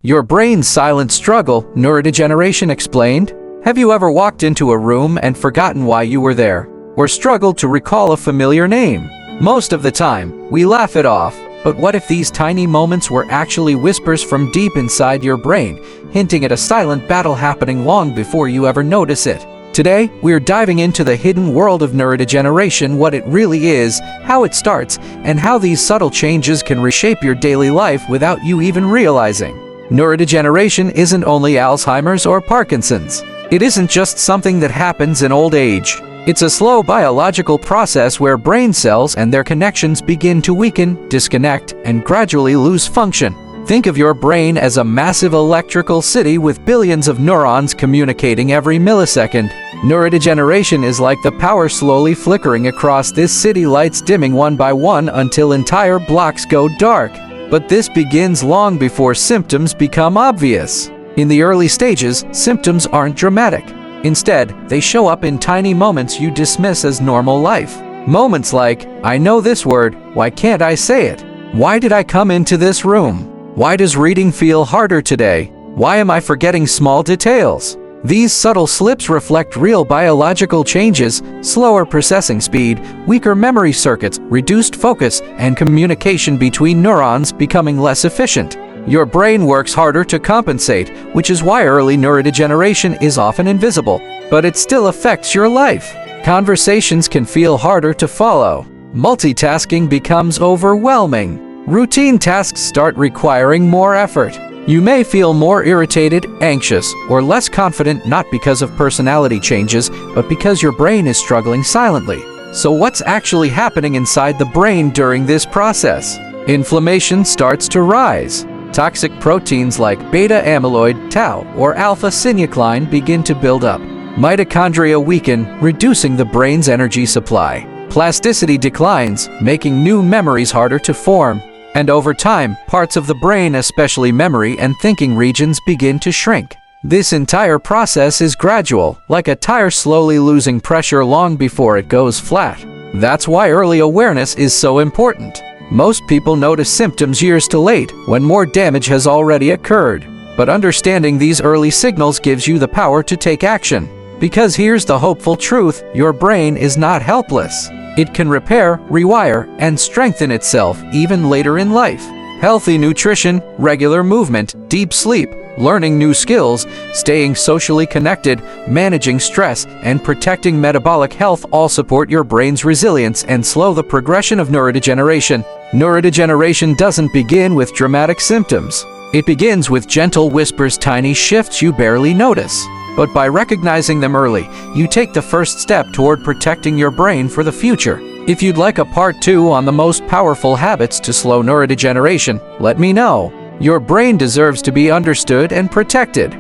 Your brain's silent struggle, neurodegeneration explained. Have you ever walked into a room and forgotten why you were there, or struggled to recall a familiar name? Most of the time, we laugh it off, but what if these tiny moments were actually whispers from deep inside your brain, hinting at a silent battle happening long before you ever notice it? Today, we're diving into the hidden world of neurodegeneration, what it really is, how it starts, and how these subtle changes can reshape your daily life without you even realizing. Neurodegeneration isn't only Alzheimer's or Parkinson's. It isn't just something that happens in old age. It's a slow biological process where brain cells and their connections begin to weaken, disconnect, and gradually lose function. Think of your brain as a massive electrical city with billions of neurons communicating every millisecond. Neurodegeneration is like the power slowly flickering across this city, lights dimming one by one until entire blocks go dark. But this begins long before symptoms become obvious. In the early stages, symptoms aren't dramatic. Instead, they show up in tiny moments you dismiss as normal life. Moments like, I know this word, why can't I say it? Why did I come into this room? Why does reading feel harder today? Why am I forgetting small details? These subtle slips reflect real biological changes: slower processing speed, weaker memory circuits, reduced focus, and communication between neurons becoming less efficient. Your brain works harder to compensate, which is why early neurodegeneration is often invisible, but it still affects your life. Conversations can feel harder to follow. Multitasking becomes overwhelming. Routine tasks start requiring more effort. You may feel more irritated, anxious, or less confident, not because of personality changes, but because your brain is struggling silently. So what's actually happening inside the brain during this process? Inflammation starts to rise. Toxic proteins like beta amyloid, tau, or alpha-synuclein begin to build up. Mitochondria weaken, reducing the brain's energy supply. Plasticity declines, making new memories harder to form. And over time, parts of the brain, especially memory and thinking regions, begin to shrink. This entire process is gradual, like a tire slowly losing pressure long before it goes flat. That's why early awareness is so important. Most people notice symptoms years too late, when more damage has already occurred. But understanding these early signals gives you the power to take action. Because here's the hopeful truth: your brain is not helpless. It can repair, rewire, and strengthen itself even later in life. Healthy nutrition, regular movement, deep sleep, learning new skills, staying socially connected, managing stress, and protecting metabolic health all support your brain's resilience and slow the progression of neurodegeneration. Neurodegeneration doesn't begin with dramatic symptoms. It begins with gentle whispers, tiny shifts you barely notice. But by recognizing them early, you take the first step toward protecting your brain for the future. If you'd like a part 2 on the most powerful habits to slow neurodegeneration, let me know. Your brain deserves to be understood and protected.